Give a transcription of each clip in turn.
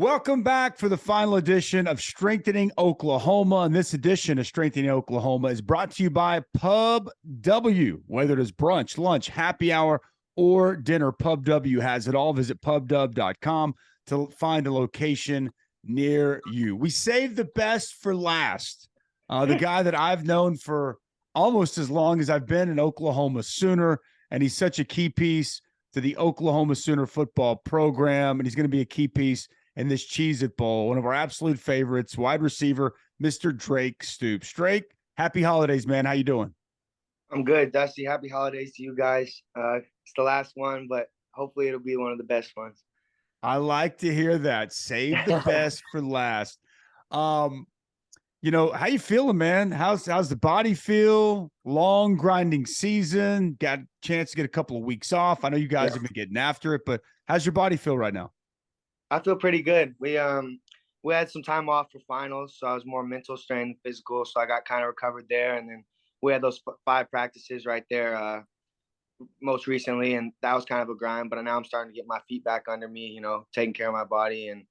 Welcome back for the final edition of Strengthening Oklahoma. And this edition of Strengthening Oklahoma is brought to you by Pub W. Whether it is brunch, lunch, happy hour, or dinner, Pub W has it all. Visit pubw.com to find a location near you. We saved the best for last. The guy that I've known for almost as long as I've been an Oklahoma Sooner, and he's such a key piece to the Oklahoma Sooner football program, and he's going to be a key piece in this Cheez-It Bowl, one of our absolute favorites, wide receiver, Mr. Drake Stoops. Drake, happy holidays, man. How you doing? I'm good, Dusty. Happy holidays to you guys. It's the last one, but hopefully it'll be one of the best ones. I like to hear that. Save the best for last. How you feeling, man? How's the body feel? Long grinding season. Got a chance to get a couple of weeks off. I know you guys have been getting after it, but how's your body feel right now? I feel pretty good. We had some time off for finals, so I was more mental strain than physical, so I got kind of recovered there. And then we had those 5 practices right there most recently, and that was kind of a grind. But now I'm starting to get my feet back under me, taking care of my body. And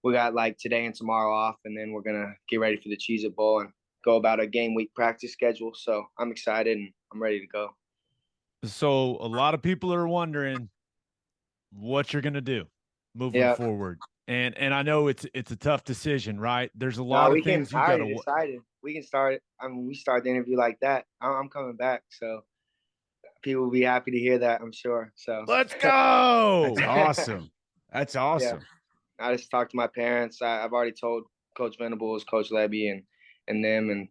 we got like today and tomorrow off, and then we're gonna get ready for the Cheez-It Bowl and go about a game week practice schedule. So I'm excited and I'm ready to go. So a lot of people are wondering what you're gonna do moving forward. And I know it's a tough decision, right? There's a lot of things you gotta decided. We can start. We start the interview like that. I'm coming back, so people will be happy to hear that, I'm sure. So let's go. That's awesome. That's awesome. Yeah. I just talked to my parents. I've already told Coach Venables, Coach Levy, and them, and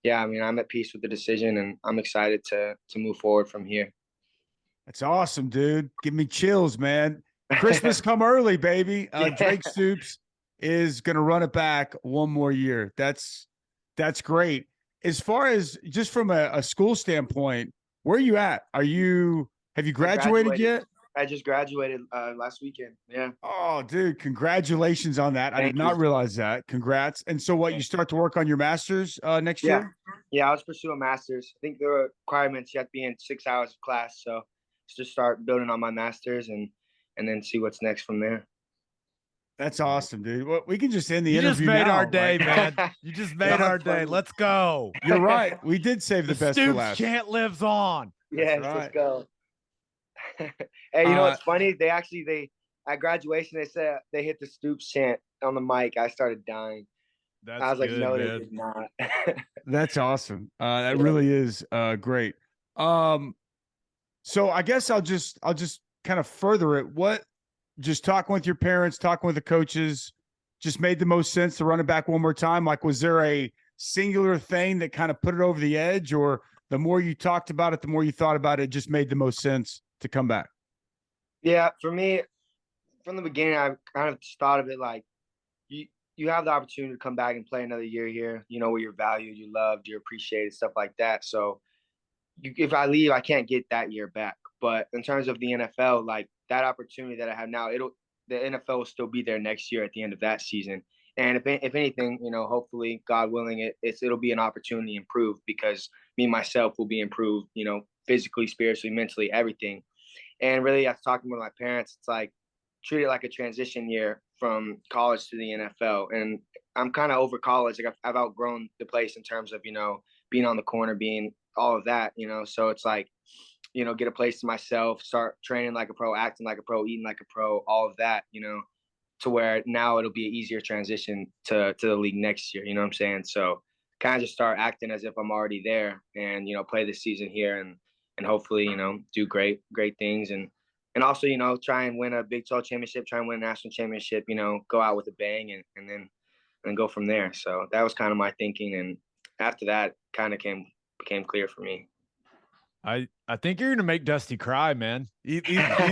I'm at peace with the decision, and I'm excited to move forward from here. That's awesome, dude. Give me chills, man. Christmas come early, baby. Drake Stoops is going to run it back one more year. That's great. As far as just from a school standpoint, where are you at? Have you graduated yet? I just graduated last weekend. Yeah. Oh, dude, congratulations on that. I did not realize that. Congrats. And so you start to work on your master's next year? Yeah, I was pursuing a master's. I think the requirements, you have to be in 6 hours of class. So just start building on my master's and then see what's next from there. That's awesome, dude. Well, we can just end the interview. You just made now, our day, right? man. You just made our day. Let's go. You're right. We did save the best for last. Stoops chant lives on. Yes, right. Let's go. Hey, you know what's funny? They at graduation they said they hit the Stoops chant on the mic. I started dying. I was like, no, they did not. That's awesome. That really is great. So I guess I'll just kind of further it. Just talking with your parents, talking with the coaches, just made the most sense to run it back one more time? Like, was there a singular thing that kind of put it over the edge, or the more you talked about it, the more you thought about it, just made the most sense to come back? Yeah, for me, from the beginning, I kind of just thought of it like you have the opportunity to come back and play another year here, where you're valued, you're loved, you're appreciated, stuff like that. So if I leave, I can't get that year back. But in terms of the NFL, like that opportunity that I have now, the NFL will still be there next year at the end of that season. And if anything, hopefully, God willing, it'll be an opportunity to improve, because me myself will be improved, physically, spiritually, mentally, everything. And really, after talking with my parents, it's like treat it like a transition year from college to the NFL. And I'm kind of over college. Like I've outgrown the place in terms of being on the corner, being all of that. So it's like, get a place to myself, start training like a pro, acting like a pro, eating like a pro, all of that, to where now it'll be an easier transition to the league next year. You know what I'm saying? So kind of just start acting as if I'm already there and, play this season here and hopefully, do great things. And also, try and win a Big 12 championship, try and win a national championship, go out with a bang and then go from there. So that was kind of my thinking. And after that kind of became clear for me. I think you're gonna make Dusty cry, man. He's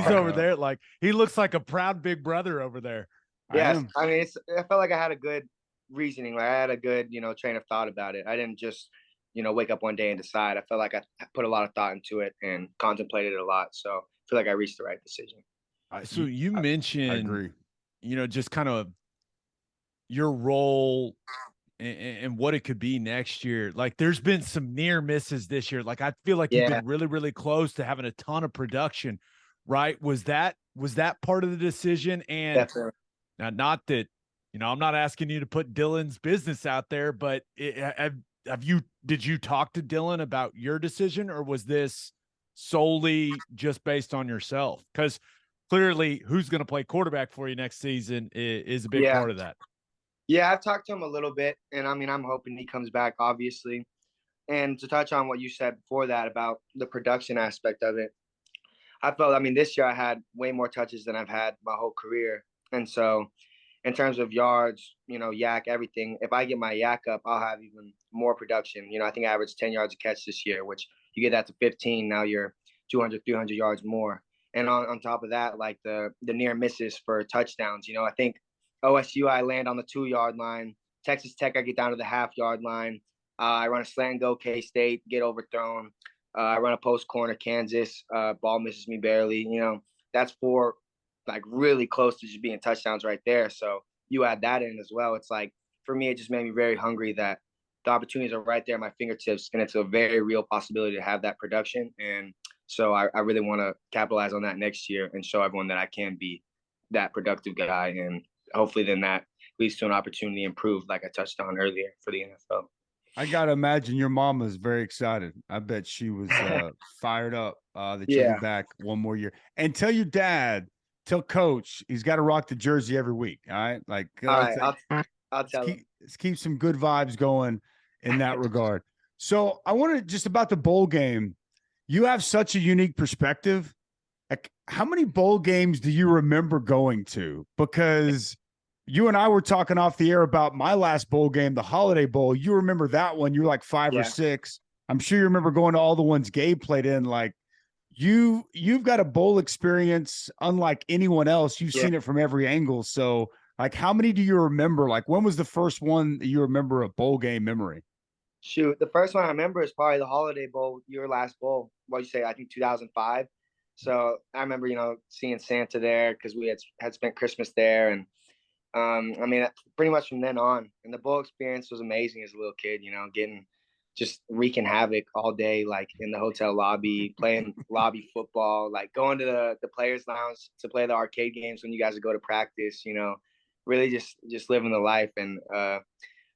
over there, like he looks like a proud big brother over there. Yes, I mean, I felt like I had a good reasoning, like I had a good train of thought about it. I didn't just wake up one day and decide. I felt like I put a lot of thought into it and contemplated it a lot. So I feel like I reached the right decision. So you mentioned, I agree. Just kind of your role and what it could be next year. Like there's been some near misses this year. Like I feel like you've been really, really close to having a ton of production, right? Was that part of the decision? And definitely. now, not that I'm not asking you to put Dylan's business out there, but did you talk to Dylan about your decision, or was this solely just based on yourself? Because clearly who's going to play quarterback for you next season is a big part of that. Yeah, I've talked to him a little bit, and I mean, I'm hoping he comes back, obviously. And to touch on what you said before that about the production aspect of it, I mean, this year I had way more touches than I've had my whole career. And so, in terms of yards, yak, everything, if I get my yak up, I'll have even more production. I think I averaged 10 yards a catch this year, which you get that to 15, now you're 200, 300 yards more. And on top of that, like the near misses for touchdowns, I think OSU, I land on the 2-yard line. Texas Tech, I get down to the half-yard line. I run a slant and go K-State, get overthrown. I run a post corner Kansas, ball misses me barely. That's 4 like really close to just being touchdowns right there. So you add that in as well. It's like, for me, it just made me very hungry that the opportunities are right there at my fingertips, and it's a very real possibility to have that production. And so I really want to capitalize on that next year and show everyone that I can be that productive guy. And hopefully then that leads to an opportunity to improve, like I touched on earlier, for the NFL. I gotta imagine your mom was very excited. I bet she was fired up that you'll be back one more year. And tell your dad, tell coach, he's got to rock the jersey every week. All right. Like, all right, I'll tell him. Let's keep some good vibes going in that regard. So I wanted just about the bowl game. You have such a unique perspective. Like, how many bowl games do you remember going to? Because you and I were talking off the air about my last bowl game, the Holiday Bowl. You remember that one. You were like 5 or 6. I'm sure you remember going to all the ones Gabe played in. Like, you've got a bowl experience unlike anyone else. You've seen it from every angle. So, like, how many do you remember? Like, when was the first one that you remember a bowl game memory? Shoot, the first one I remember is probably the Holiday Bowl, your last bowl. What'd you say? I think 2005. So I remember, seeing Santa there because we had spent Christmas there. And I mean, pretty much from then on. And the bowl experience was amazing as a little kid, getting just wreaking havoc all day, like in the hotel lobby, playing lobby football, like going to the players' lounge to play the arcade games when you guys would go to practice, really just living the life. And I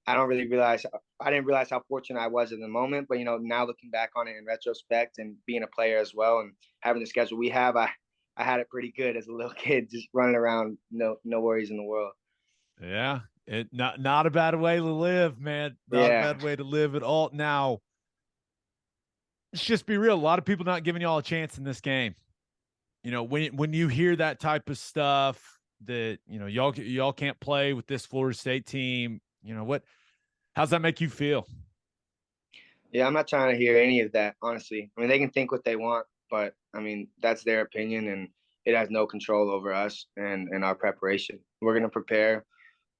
didn't realize how fortunate I was in the moment, but now looking back on it in retrospect and being a player as well and having the schedule we have, I had it pretty good as a little kid, just running around, no worries in the world. Yeah, it not a bad way to live, man. Not a bad way to live at all. Now, let's just be real. A lot of people not giving y'all a chance in this game. When you hear that type of stuff that y'all can't play with this Florida State team. How's that make you feel? Yeah, I'm not trying to hear any of that, honestly. I mean, they can think what they want, but I mean, that's their opinion and it has no control over us and our preparation. We're going to prepare,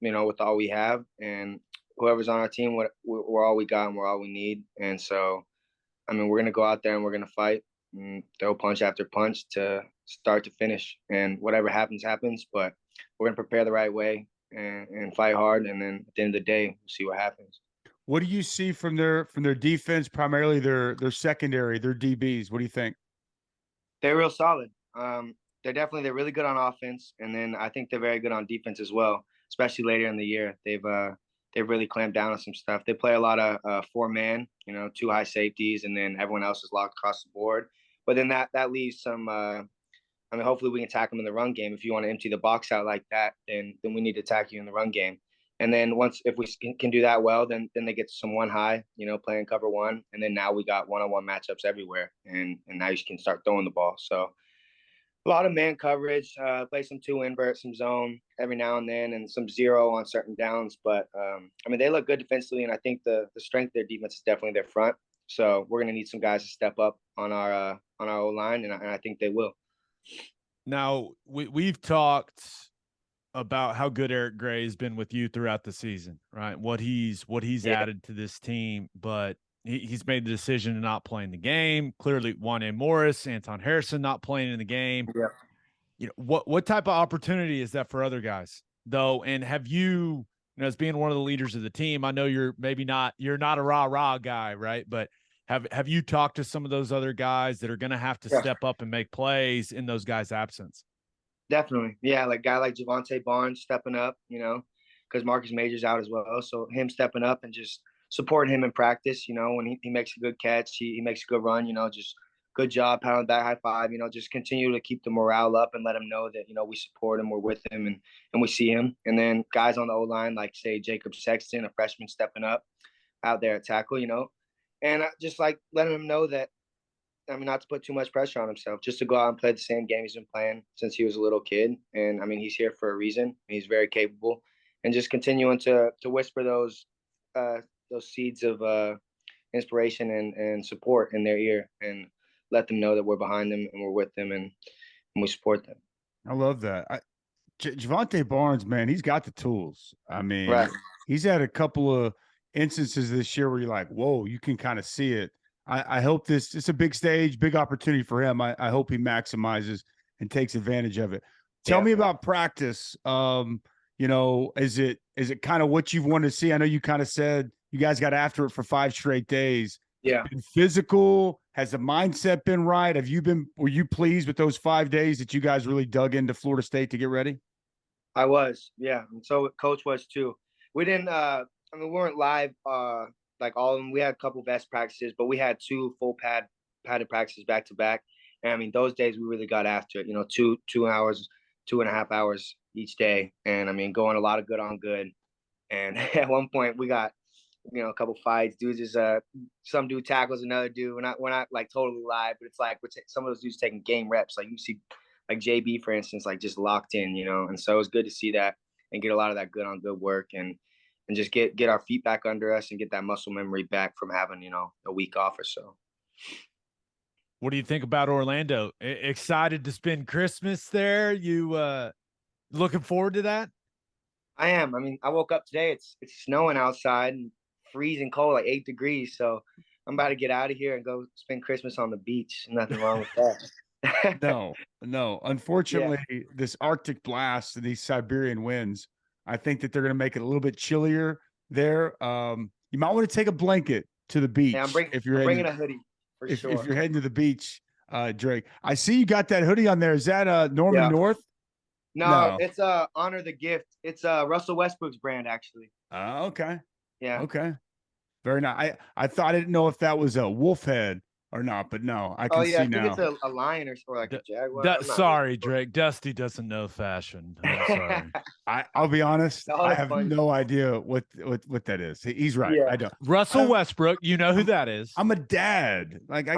with all we have, and whoever's on our team, we're all we got and we're all we need. And so, I mean, we're going to go out there and we're going to fight and throw punch after punch to start to finish. And whatever happens, happens, but we're going to prepare the right way and fight hard. And then at the end of the day, we'll see what happens. What do you see from their defense, primarily their secondary, their DBs? What do you think? They're real solid. They're really good on offense, and then I think they're very good on defense as well, especially later in the year. They've really clamped down on some stuff. They play a lot of 4-man, 2 high safeties, and then everyone else is locked across the board. But then that leaves some. I mean, hopefully we can attack them in the run game. If you want to empty the box out like that, then we need to attack you in the run game. And then if we can do that well, then they get some 1 high, playing cover 1. And then now we got one-on-one matchups everywhere. And now you can start throwing the ball. So a lot of man coverage, play some 2 invert, some zone every now and then, and some 0 on certain downs. But, I mean, they look good defensively, and I think the strength of their defense is definitely their front. So we're going to need some guys to step up on our O-line, and I think they will. Now, we've talked about how good Eric Gray has been with you throughout the season, right? What he's added to this team, but he's made the decision to not play in the game. Clearly, Wanya Morris, Anton Harrison not playing in the game. Yeah. What type of opportunity is that for other guys, though? And have you, as being one of the leaders of the team, I know you're not a rah-rah guy, right? But have you talked to some of those other guys that are going to have to step up and make plays in those guys' absence? Definitely. Yeah, like a guy like Javonte Barnes stepping up, because Marcus Major's out as well. So him stepping up and just supporting him in practice, when he makes a good catch, he makes a good run, just good job, pound on the back, high five, just continue to keep the morale up and let him know that, we support him, we're with him, and we see him. And then guys on the O-line, like, say, Jacob Sexton, a freshman stepping up out there at tackle, and just, like, letting him know that, not to put too much pressure on himself, just to go out and play the same game he's been playing since he was a little kid. And, he's here for a reason. He's very capable. And just continuing to whisper those seeds of inspiration and support in their ear and let them know that we're behind them and we're with them and we support them. I love that. Javante Barnes, man, he's got the tools. Right. He's had a couple of instances this year where you're like, whoa, you can kind of see it. I hope it's a big stage, big opportunity for him. I hope he maximizes and takes advantage of it. Tell me about practice. Is it kind of what you've wanted to see? I know you kind of said you guys got after it for 5 straight days. Yeah. Been physical? Has the mindset been right? Were you pleased with those 5 days that you guys really dug into Florida State to get ready? I was, yeah. And so coach was too. We didn't, we weren't live, like all of them. We had a couple vest practices, but we had 2 full padded practices back to back. And those days we really got after it, 2 hours, 2.5 hours each day. And going a lot of good on good. And at one point we got, a couple fights. Dudes just some dude tackles another dude. We're not like totally live, but it's like some of those dudes taking game reps. Like you see, like JB for instance, like just locked in, And so it was good to see that and get a lot of that good on good work and just get our feet back under us and get that muscle memory back from having a week off or so. What do you think about Orlando? Excited to spend Christmas there? You looking forward to that? I am. I woke up today. It's snowing outside and freezing cold, like 8 degrees. So I'm about to get out of here and go spend Christmas on the beach. Nothing wrong with that. No. Unfortunately, this Arctic blast and these Siberian winds, I think that they're going to make it a little bit chillier there. You might want to take a blanket to the beach. Yeah, I'm bringing a hoodie for sure. If you're heading to the beach, Drake. I see you got that hoodie on there. Is that Norman North? No, it's Honor the Gift. It's Russell Westbrook's brand, actually. Okay. Yeah. Okay. Very nice. I didn't know if that was a wolf head or not, but no, I can see now. I think it's a lion or like a jaguar. Sorry, Drake. Dusty doesn't know fashion. I'm sorry. I'll be honest. I have no idea what that is. He's right. Yeah. I don't. Russell Westbrook, you know who that is. I'm a dad. Like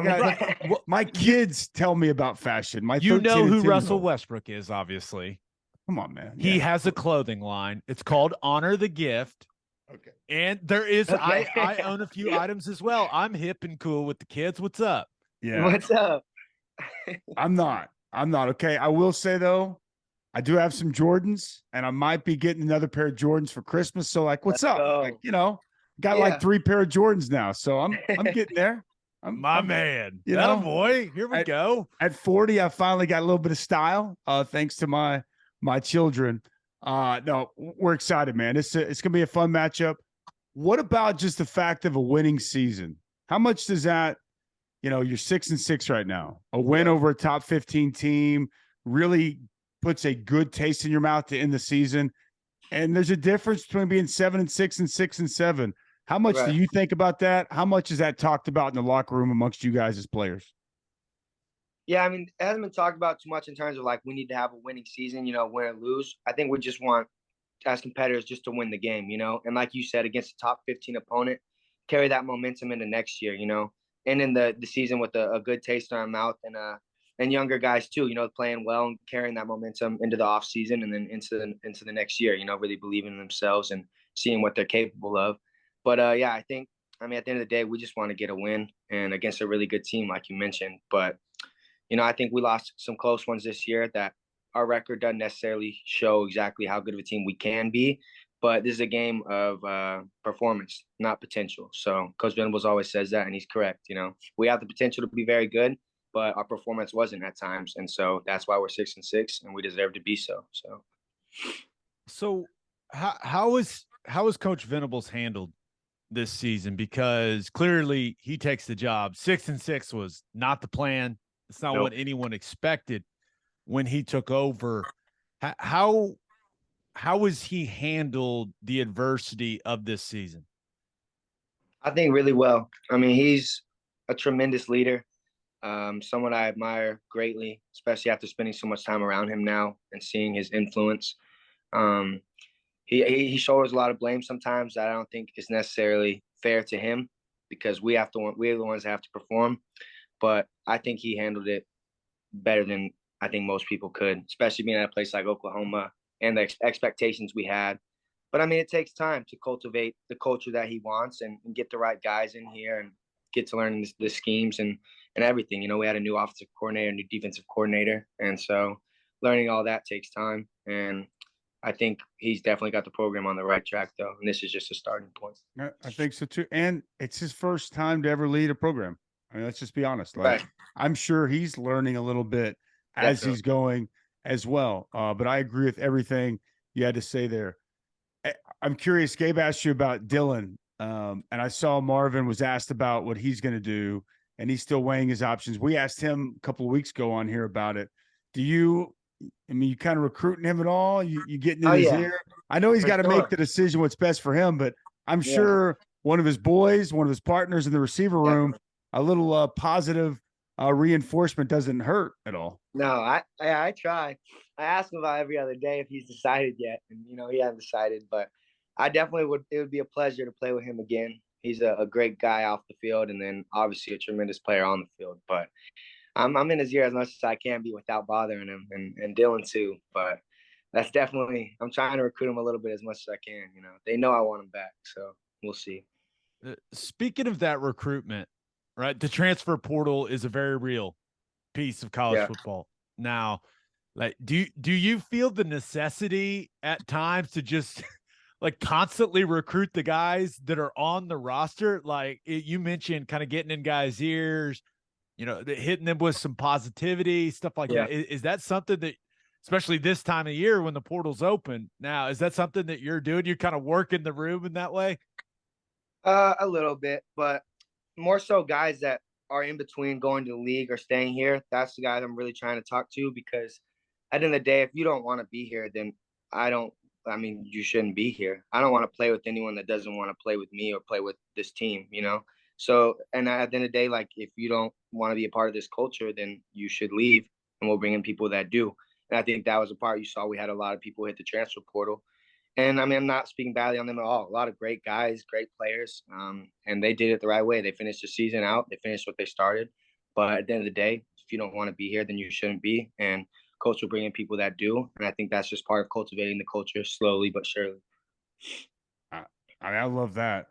my kids tell me about fashion. You know who Russell Westbrook is, obviously. Come on, man. He has a clothing line. It's called Honor the Gift. Okay. And there is, I own a few items as well. I'm hip and cool with the kids. What's up? Yeah. What's up? I'm not. Okay. I will say though, I do have some Jordans and I might be getting another pair of Jordans for Christmas. So like, what's up? Go. Like, got like 3 pair of Jordans now. So I'm getting there. I'm man. Boy. Here we go. At 40, I finally got a little bit of style. Thanks to my children. No, we're excited, man. It's gonna be a fun matchup. What about just the fact of a winning season? How much does that, you're 6-6 right now. A win over a top 15 team really puts a good taste in your mouth to end the season. And there's a difference between being 7-6 and 6-7. How much do you think about that? How much is that talked about in the locker room amongst you guys as players? Yeah, it hasn't been talked about too much in terms of like we need to have a winning season, win or lose. I think we just want, as competitors, just to win the game, and like you said, against a top 15 opponent, carry that momentum into next year, and in the season with a good taste in our mouth and younger guys too, playing well and carrying that momentum into the off season and then into the next year, really believing in themselves and seeing what they're capable of. But I think, at the end of the day, we just want to get a win and against a really good team, like you mentioned. But I think we lost some close ones this year that our record doesn't necessarily show exactly how good of a team we can be. But this is a game of performance, not potential. So Coach Venables always says that, and he's correct. We have the potential to be very good, but our performance wasn't at times. And so that's why we're 6-6, and we deserve to be so. So how is Coach Venables handled this season? Because clearly he takes the job. 6-6 was not the plan. It's not what anyone expected when he took over. How how has he handled the adversity of this season? I think really well. I mean, he's a tremendous leader, someone I admire greatly, especially after spending so much time around him now and seeing his influence. Um, he shoulders a lot of blame sometimes that I don't think is necessarily fair to him because we're the ones that have to perform. But I think he handled it better than I think most people could, especially being at a place like Oklahoma and the expectations we had. But I mean, it takes time to cultivate the culture that he wants and get the right guys in here and get to learn the schemes and everything. You know, we had a new offensive coordinator, new defensive coordinator, and so learning all that takes time. And I think he's definitely got the program on the right track, though. And this is just a starting point. I think so too. And it's his first time to ever lead a program. I mean, let's just be honest. Like, Right. I'm sure he's learning a little bit as Definitely. he's going as well. But I agree with everything you had to say there. I'm curious. Gabe asked you about Dylan, and I saw Marvin was asked about what he's going to do, and he's still weighing his options. We asked him a couple of weeks ago on here about it. Do you? I mean, you kind of recruiting him at all? You getting in Oh, his yeah. ear? I know he's For got to make sure. the decision what's best for him, but I'm Yeah. sure one of his boys, one of his partners in the receiver room, a little positive reinforcement doesn't hurt at all. No, I try. I ask him about every other day if he's decided yet, and he hasn't decided. But I definitely would. It would be a pleasure to play with him again. He's a great guy off the field, and then obviously a tremendous player on the field. But I'm in his ear as much as I can be without bothering him, and Dylan too. But that's definitely I'm trying to recruit him a little bit as much as I can. They know I want him back, so we'll see. Speaking of that recruitment, right? The transfer portal is a very real piece of college football. Now, like, do you feel the necessity at times to just like constantly recruit the guys that are on the roster? Like you mentioned, kind of getting in guys' ears, hitting them with some positivity, stuff like that. Is that something that, especially this time of year when the portal's open now, is that something that you're doing? You're kind of working the room in that way? A little bit, but more so guys that are in between going to the league or staying here. That's the guys I'm really trying to talk to because at the end of the day, if you don't want to be here, then you shouldn't be here. I don't want to play with anyone that doesn't want to play with me or play with this team. So, and at the end of the day, like if you don't want to be a part of this culture, then you should leave and we'll bring in people that do. And I think that was a part you saw. We had a lot of people hit the transfer portal. And I mean, I'm not speaking badly on them at all. A lot of great guys, great players, and they did it the right way. They finished the season out. They finished what they started. But at the end of the day, if you don't want to be here, then you shouldn't be. And coach will bring in people that do. And I think that's just part of cultivating the culture slowly but surely. I love that.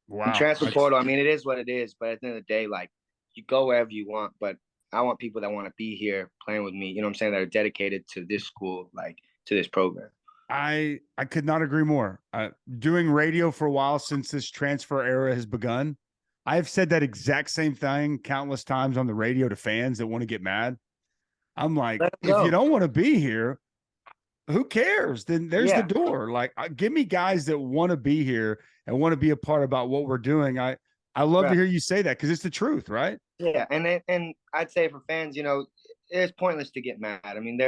Wow. Transfer portal, I mean, it is what it is. But at the end of the day, like you go wherever you want. But I want people that want to be here playing with me. You know what I'm saying? That are dedicated to this school, like to this program. I could not agree more. Doing radio for a while since this transfer era has begun, I've said that exact same thing countless times on the radio to fans that want to get mad. I'm like, if you don't want to be here, who cares? Then there's the door. Like, give me guys that want to be here and want to be a part about what we're doing. I love to hear you say that because it's the truth, right? Yeah, and I'd say for fans, it's pointless to get mad. I mean,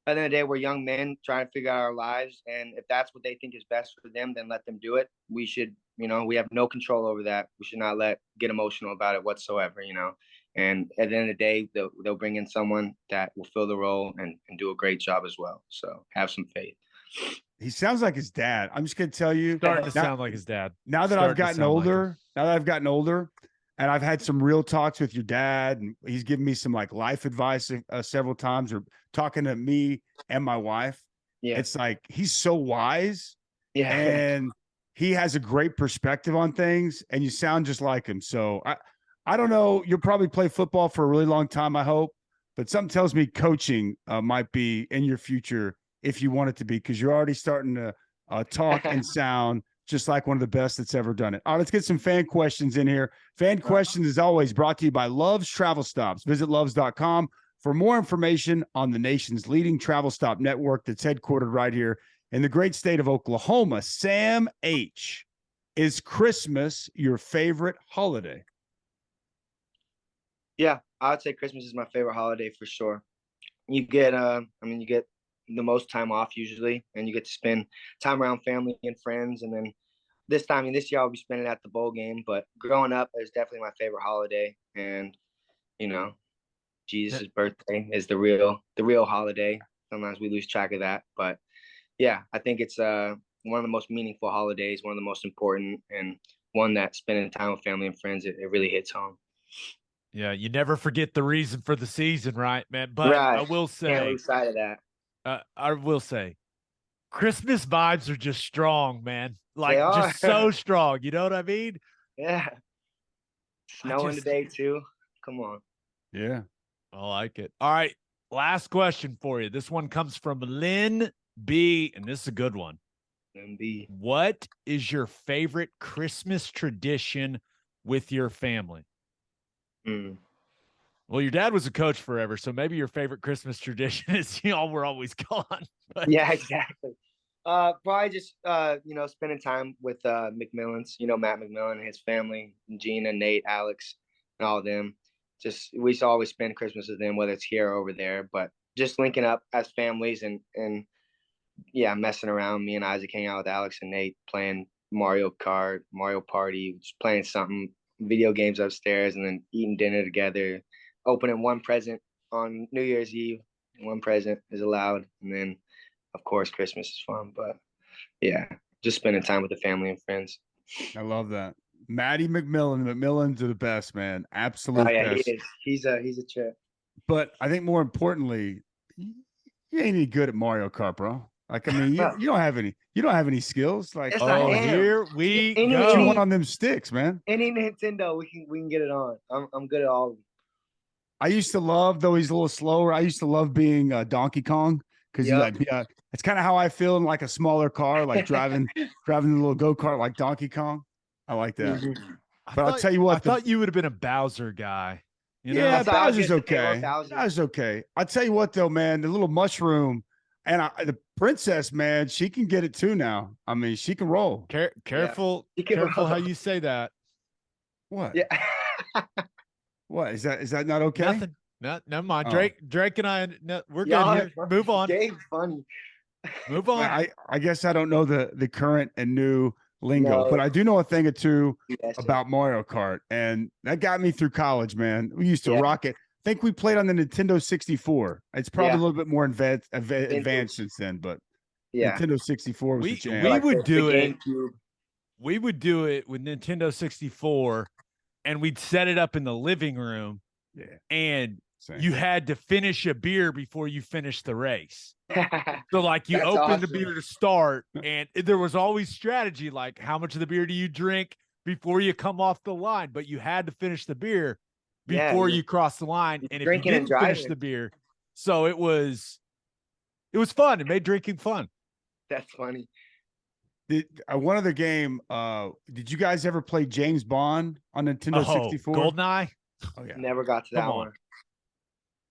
at the end of the day, we're young men trying to figure out our lives. And if that's what they think is best for them, then let them do it. We should, we have no control over that. We should not get emotional about it whatsoever, And at the end of the day, they'll bring in someone that will fill the role and do a great job as well. So have some faith. He sounds like his dad. I'm just going to tell you. Starting to sound like his dad. Now that I've gotten older, and I've had some real talks with your dad, and he's given me some like life advice several times, or talking to me and my wife. Yeah, it's like he's so wise, and he has a great perspective on things, and you sound just like him. So I don't know. You'll probably play football for a really long time, I hope, but something tells me coaching might be in your future if you want it to be, because you're already starting to talk and sound just like one of the best that's ever done it. All right, let's get some fan questions in here. Fan questions, as always, brought to you by Love's Travel Stops. Visit loves.com for more information on the nation's leading travel stop network that's headquartered right here in the great state of Oklahoma. Sam H., is Christmas your favorite holiday? Yeah, I would say Christmas is my favorite holiday for sure. You get the most time off usually, and you get to spend time around family and friends. And then this year I'll be spending it at the bowl game. But growing up, it's definitely my favorite holiday, and you know, Jesus' birthday is the real holiday. Sometimes we lose track of that, but yeah, I think it's one of the most meaningful holidays, one of the most important, and one that spending time with family and friends, it really hits home. Yeah, you never forget the reason for the season, right, man? But Right. I will say, Can't lose sight of that. I will say, Christmas vibes are just strong, man. Like They are. just so strong. You know what I mean? Yeah. Snowing today too. Come on. Yeah. I like it. All right. Last question for you. This one comes from Lynn B, and this is a good one. Lynn B. What is your favorite Christmas tradition with your family? Well, your dad was a coach forever, so maybe your favorite Christmas tradition is y'all were always gone. But... Yeah, exactly. Probably just spending time with McMillans, Matt McMillan and his family, and Gina, Nate, Alex, and all of them. Just we used to always spend Christmas with them, whether it's here or over there. But just linking up as families and yeah, messing around. Me and Isaac hang out with Alex and Nate, playing Mario Kart, Mario Party, just playing something, video games upstairs, and then eating dinner together. Opening one present on New Year's Eve. One present is allowed, and then of course Christmas is fun. But yeah, just spending time with the family and friends. I love that. Maddie McMillan. McMillans are the best, man. Absolute best. He is. He's a trip. But I think more importantly, you ain't any good at Mario Kart, bro. Like, I mean, you don't have any skills. Like, yes, here we go. Any one on them sticks, man. Any Nintendo, we can get it on. I'm good at all of them. I used to love, though he's a little slower. I used to love being Donkey Kong because it's kind of how I feel in like a smaller car, like driving the little go-kart like Donkey Kong. I like that. Mm-hmm. But I'll tell you what, I thought you would have been a Bowser guy. Yeah, Bowser's okay. Bowser's okay. I'll tell you what, though, man, the little mushroom and the princess, man, she can get it too now. I mean, she can roll. Careful how you say that. What? Yeah. What is that not okay? Nothing. No, never mind. Oh. Drake and I, we're good here. Move on. Gabe's funny. Move on. I guess I don't know the current and new lingo, but I do know a thing or two about Mario Kart, and that got me through college, man. We used to rock it. I think we played on the Nintendo 64. It's probably a little bit more advanced since then, but Nintendo 64 was the jam. We would do it. We would do it with Nintendo 64. And we'd set it up in the living room, and you had to finish a beer before you finished the race. So, like, you opened the beer to start, and there was always strategy, like, how much of the beer do you drink before you come off the line? But you had to finish the beer before you cross the line, and if you didn't finish the beer, so it was fun. It made drinking fun. That's funny. One other game, did you guys ever play James Bond on Nintendo 64? GoldenEye? Oh, yeah. Never got to that one.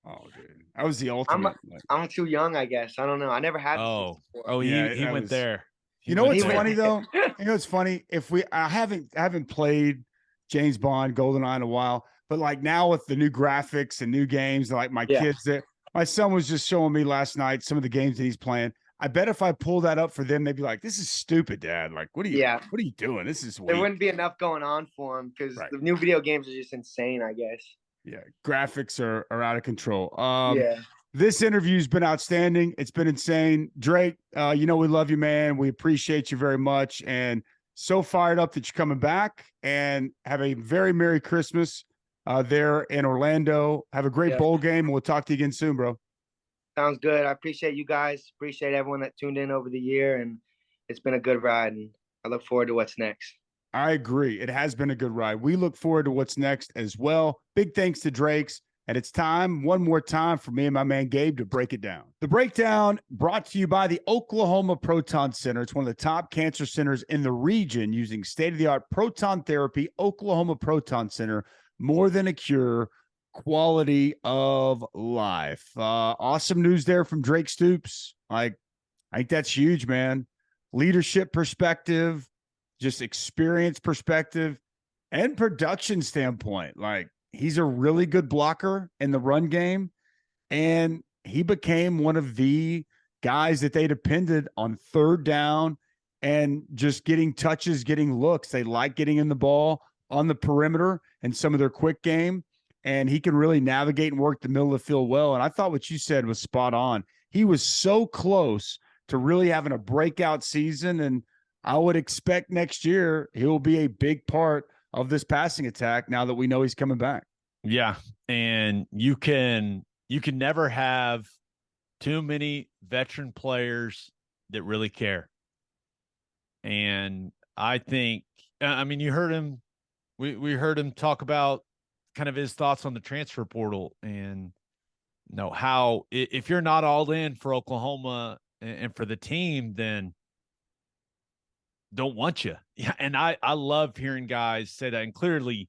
Oh, dude. That was the ultimate. I'm too young, I guess. I don't know. I never had he went there. You know what's funny, though? You know what's funny? I haven't played James Bond, GoldenEye in a while, but like now with the new graphics and new games, like my kids there, my son was just showing me last night some of the games that he's playing. I bet if I pull that up for them, they'd be like, "This is stupid, Dad. Like, what are you doing? This is weird." There wouldn't be enough going on for them because the new video games are just insane, I guess. Yeah, graphics are out of control. This interview's been outstanding. It's been insane. Drake, we love you, man. We appreciate you very much, and so fired up that you're coming back. And have a very Merry Christmas there in Orlando. Have a great bowl game, and we'll talk to you again soon, bro. Sounds good. I appreciate you guys. Appreciate everyone that tuned in over the year, and it's been a good ride, and I look forward to what's next. I agree. It has been a good ride. We look forward to what's next as well. Big thanks to Drake's, and it's time, one more time, for me and my man Gabe to break it down. The breakdown brought to you by the Oklahoma Proton Center. It's one of the top cancer centers in the region using state-of-the-art proton therapy. Oklahoma Proton Center, more than a cure, quality of life. Awesome news there from Drake Stoops. I think that's huge, man. Leadership perspective, just experience perspective, and production standpoint. Like, he's a really good blocker in the run game, and he became one of the guys that they depended on third down and just getting touches, getting looks. They like getting in the ball on the perimeter and some of their quick game. And he can really navigate and work the middle of the field well. And I thought what you said was spot on. He was so close to really having a breakout season. And I would expect next year he'll be a big part of this passing attack now that we know he's coming back. Yeah. And you can never have too many veteran players that really care. And I think, I mean, you heard him, we heard him talk about kind of his thoughts on the transfer portal and how if you're not all in for Oklahoma and for the team, then don't want you. Yeah. And I love hearing guys say that. And clearly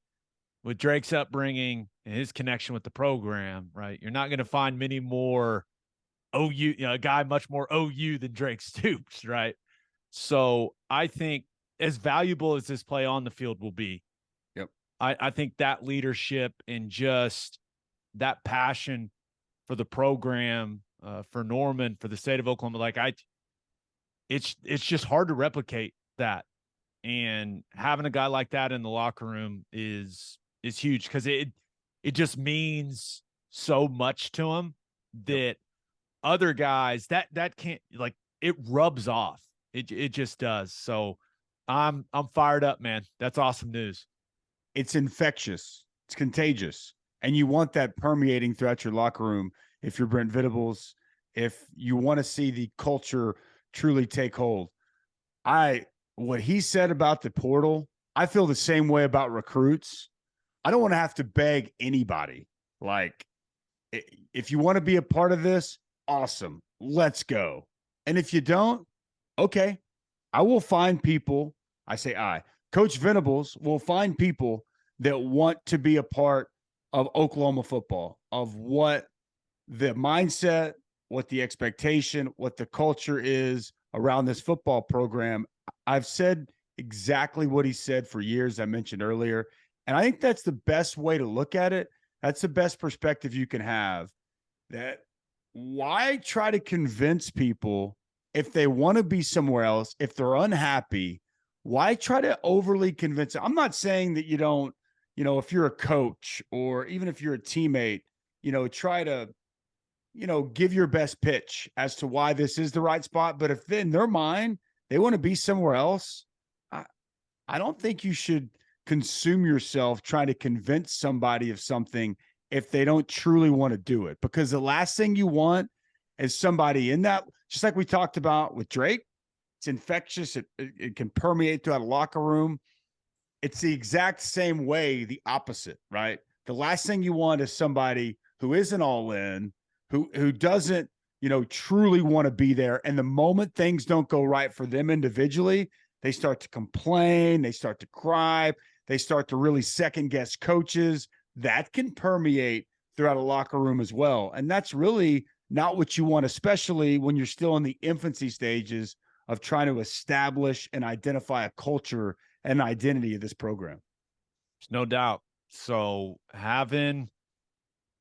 with Drake's upbringing and his connection with the program, right, you're not going to find many more OU, a guy much more OU than Drake Stoops, right? So I think as valuable as this play on the field will be, I think that leadership and just that passion for the program, for Norman, for the state of Oklahoma, it's just hard to replicate that. And having a guy like that in the locker room is huge because it just means so much to him that other guys that can't, like, it rubs off. It just does. So I'm fired up, man. That's awesome news. It's infectious. It's contagious. And you want that permeating throughout your locker room if you're Brent Venables, if you want to see the culture truly take hold. What he said about the portal, I feel the same way about recruits. I don't want to have to beg anybody. Like, if you want to be a part of this, awesome. Let's go. And if you don't, okay, I will find people. Coach Venables will find people that want to be a part of Oklahoma football, of what the mindset, what the expectation, what the culture is around this football program. I've said exactly what he said for years, I mentioned earlier. And I think that's the best way to look at it. That's the best perspective you can have. That why try to convince people if they want to be somewhere else, if they're unhappy, why try to overly convince them? I'm not saying that you don't, if you're a coach or even if you're a teammate, try to, give your best pitch as to why this is the right spot. But if in their mind, they want to be somewhere else, I don't think you should consume yourself trying to convince somebody of something if they don't truly want to do it. Because the last thing you want is somebody in that, just like we talked about with Drake, it's infectious. It can permeate throughout a locker room. It's the exact same way, the opposite, right? The last thing you want is somebody who isn't all in, who doesn't, truly want to be there. And the moment things don't go right for them individually, they start to complain, they start to cry, they start to really second guess coaches. That can permeate throughout a locker room as well. And that's really not what you want, especially when you're still in the infancy stages of trying to establish and identify a culture and identity of this program. There's no doubt. So having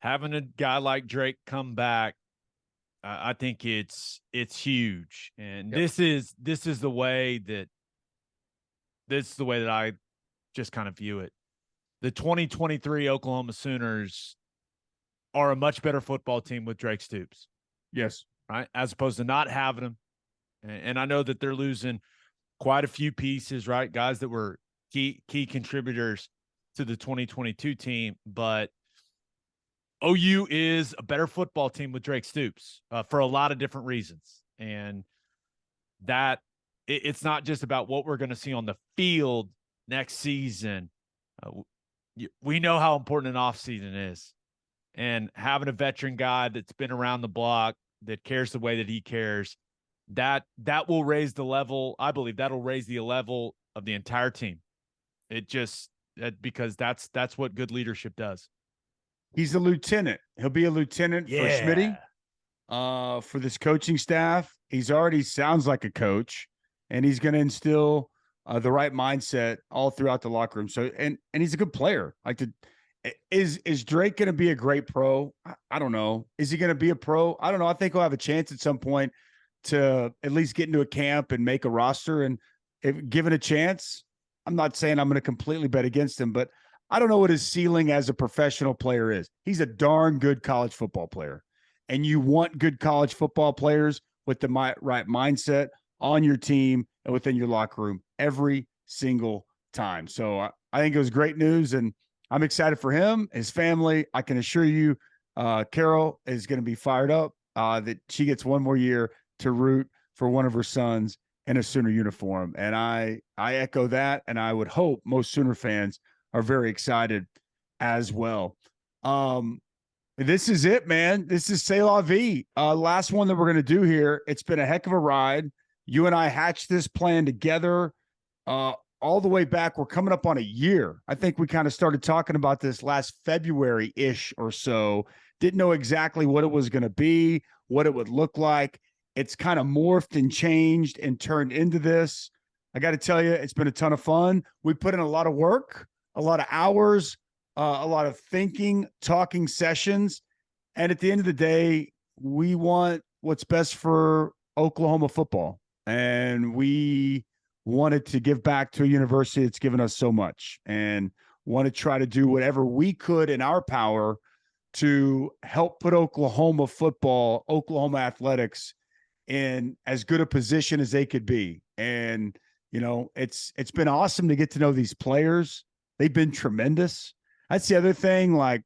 a guy like Drake come back, I think it's huge. And this is the way that I just kind of view it. The 2023 Oklahoma Sooners are a much better football team with Drake Stoops. Yes. Right. As opposed to not having him. And I know that they're losing quite a few pieces, right? Guys that were key contributors to the 2022 team, but OU is a better football team with Drake Stoops for a lot of different reasons. And that it's not just about what we're going to see on the field next season. We know how important an offseason is. And having a veteran guy that's been around the block, that cares the way that he cares, that will raise the level. I believe that'll raise the level of the entire team. Because that's what good leadership does. He's a lieutenant. He'll be a lieutenant for Schmitty, for this coaching staff. He's already sounds like a coach, and he's going to instill the right mindset all throughout the locker room. So, and he's a good player. Is Drake going to be a great pro? I don't know. Is he going to be a pro? I don't know. I think he'll have a chance at some point to at least get into a camp and make a roster. And if given a chance, I'm not saying I'm going to completely bet against him, but I don't know what his ceiling as a professional player is. He's a darn good college football player. And you want good college football players with the right mindset on your team and within your locker room every single time. So I think it was great news, and I'm excited for him, his family. I can assure you, Carol is going to be fired up that she gets one more year to root for one of her sons in a Sooner uniform. And I echo that, and I would hope most Sooner fans are very excited as well. This is it, man. This is C'est La Vie. Last one that we're going to do here. It's been a heck of a ride. You and I hatched this plan together all the way back. We're coming up on a year. I think we kind of started talking about this last February-ish or so. Didn't know exactly what it was going to be, what it would look like. It's kind of morphed and changed and turned into this. I got to tell you, it's been a ton of fun. We put in a lot of work, a lot of hours, a lot of thinking, talking sessions. And at the end of the day, we want what's best for Oklahoma football. And we wanted to give back to a university that's given us so much, and want to try to do whatever we could in our power to help put Oklahoma football, Oklahoma athletics in as good a position as they could be. And, you know, it's been awesome to get to know these players. They've been tremendous. That's the other thing. Like,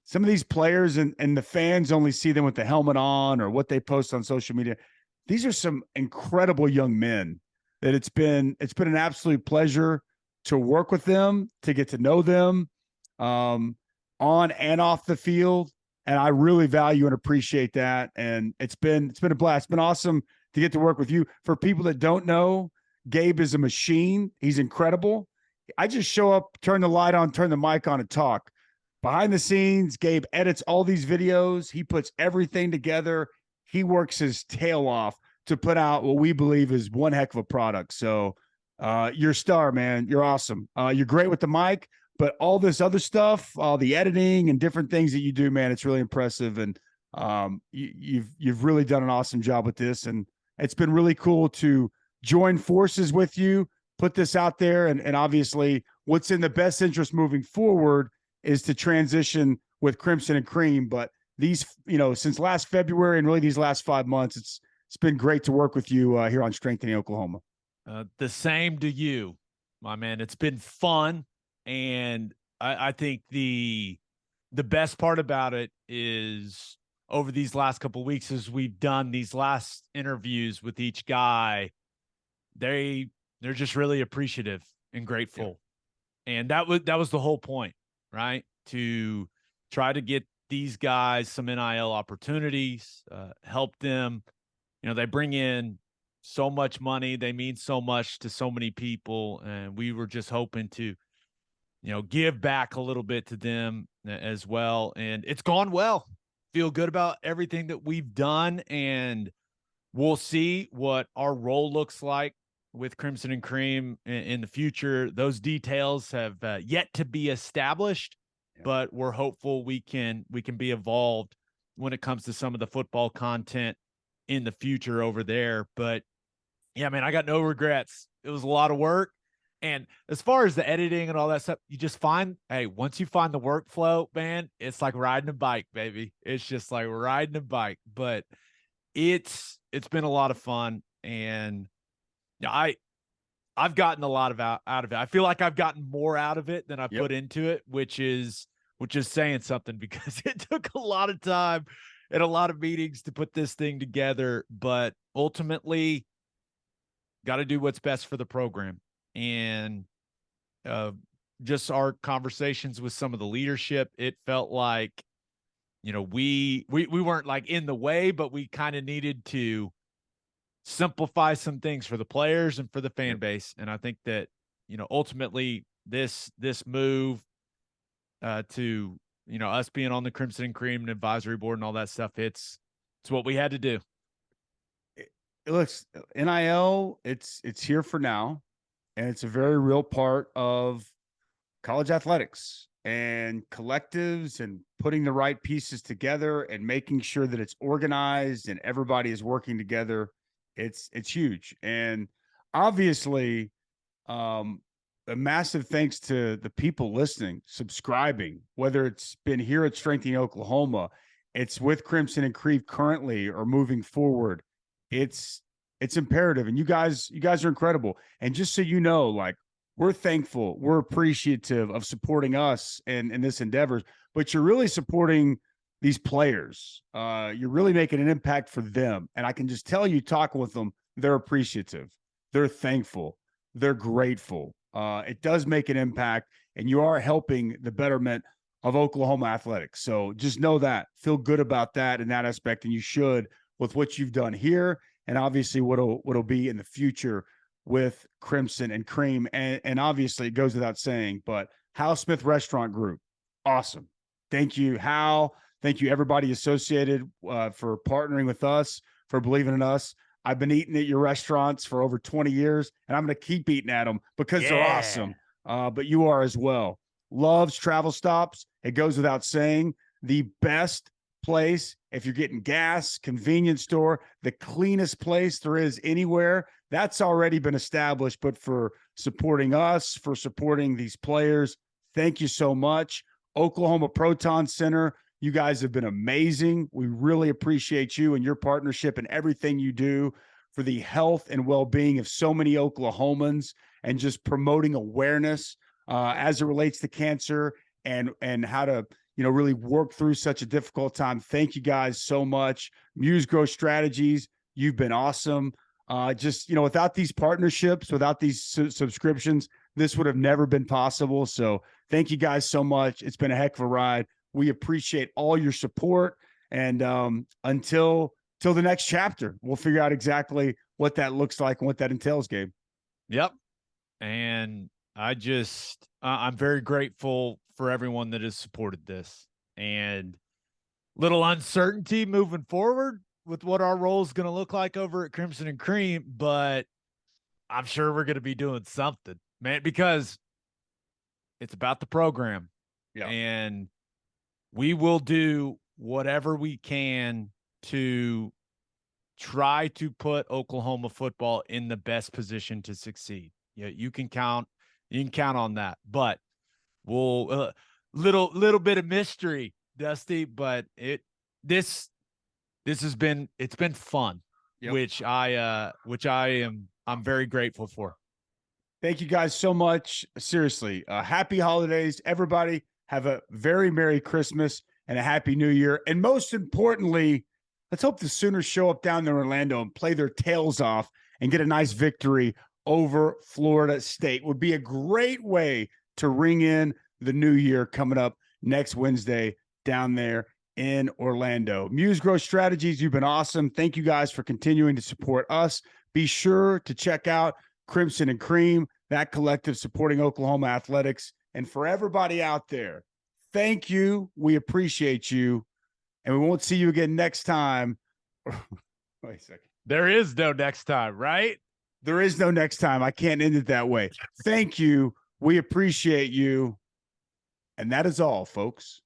some of these players and the fans only see them with the helmet on or what they post on social media. These are some incredible young men that it's been an absolute pleasure to work with them, to get to know them on and off the field. And I really value and appreciate that. And it's been a blast. It's been awesome to get to work with you. For people that don't know, Gabe is a machine. He's incredible. I just show up, turn the light on, turn the mic on, and talk. Behind the scenes, Gabe edits all these videos. He puts everything together. He works his tail off to put out what we believe is one heck of a product. So you're a star, man. You're awesome. You're great with the mic, but all this other stuff, all the editing and different things that you do, man, it's really impressive. And you've really done an awesome job with this. And it's been really cool to join forces with you, put this out there. And obviously what's in the best interest moving forward is to transition with Crimson and Cream. But these, you know, since last February and really these last 5 months, it's been great to work with you here on Strengthening Oklahoma. The same to you, my man. It's been fun. And I think the best part about it is over these last couple of weeks, as we've done these last interviews with each guy, they're just really appreciative and grateful. Yeah. And that was the whole point, right? To try to get these guys some NIL opportunities, help them. You know, they bring in so much money. They mean so much to so many people. And we were just hoping to, you know, give back a little bit to them as well. And it's gone well. Feel good about everything that we've done. And we'll see what our role looks like with Crimson and Cream in the future. Those details have yet to be established, but we're hopeful we can be involved when it comes to some of the football content in the future over there. But yeah, man, I got no regrets. It was a lot of work. And as far as the editing and all that stuff, you just find, hey, once you find the workflow, man, it's like riding a bike, baby. It's just like riding a bike. But it's been a lot of fun. And yeah, I've gotten a lot out of it. I feel like I've gotten more out of it than I put into it, which is saying something, because it took a lot of time and a lot of meetings to put this thing together. But ultimately, got to do what's best for the program. And just our conversations with some of the leadership, it felt like, you know, we weren't like in the way, but we kind of needed to simplify some things for the players and for the fan base. And I think that, you know, ultimately this move to, you know, us being on the Crimson and Cream and advisory board and all that stuff, it's what we had to do. It looks, NIL, it's here for now. And it's a very real part of college athletics. and collectives and putting the right pieces together and making sure that it's organized and everybody is working together. It's huge. And obviously, a massive thanks to the people listening, subscribing, whether it's been here at Strengthening Oklahoma, it's with Crimson and Creeve currently or moving forward. It's imperative. And you guys are incredible. And just so you know, like, we're thankful, we're appreciative of supporting us in this endeavor, but you're really supporting these players. You're really making an impact for them. And I can just tell you, talking with them, they're appreciative. They're thankful. They're grateful. It does make an impact, and you are helping the betterment of Oklahoma athletics. So just know that. Feel good about that in that aspect, and you should with what you've done here and obviously what'll be in the future with Crimson and Cream. And obviously it goes without saying, but Hal Smith Restaurant Group, awesome. Thank you, Hal. Thank you, everybody associated for partnering with us, for believing in us. I've been eating at your restaurants for over 20 years, and I'm going to keep eating at them because they're awesome. But you are as well. Loves Travel Stops. It goes without saying, the best place if you're getting gas, convenience store, the cleanest place there is anywhere. That's already been established, but for supporting us, for supporting these players, thank you so much. Oklahoma Proton Center, you guys have been amazing. We really appreciate you and your partnership and everything you do for the health and well-being of so many Oklahomans and just promoting awareness as it relates to cancer and how to, really work through such a difficult time. Thank you guys so much. Muse Growth Strategies, you've been awesome. Without these partnerships, without these subscriptions, this would have never been possible. So thank you guys so much. It's been a heck of a ride. We appreciate all your support. And until the next chapter, we'll figure out exactly what that looks like and what that entails, Gabe. Yep. And I'm very grateful for everyone that has supported this, and little uncertainty moving forward with what our role is going to look like over at Crimson and Cream, but I'm sure we're going to be doing something, man, because it's about the program. Yeah. And we will do whatever we can to try to put Oklahoma football in the best position to succeed. Yeah, you can count on that. But we'll little bit of mystery, Dusty, but it's been fun. Yep. which I'm very grateful for. Thank you guys so much. Seriously, happy holidays, everybody. Have a very Merry Christmas and a Happy New Year. And most importantly, let's hope the Sooners show up down there in Orlando and play their tails off and get a nice victory over Florida State. Would be a great way to ring in the new year coming up next Wednesday down there in Orlando. Muse Growth Strategies, you've been awesome. Thank you guys for continuing to support us. Be sure to check out Crimson and Cream, that collective supporting Oklahoma athletics. And for everybody out there, thank you. We appreciate you. And we won't see you again next time. Wait a second. There is no next time, right? There is no next time. I can't end it that way. Thank you. We appreciate you. And that is all, folks.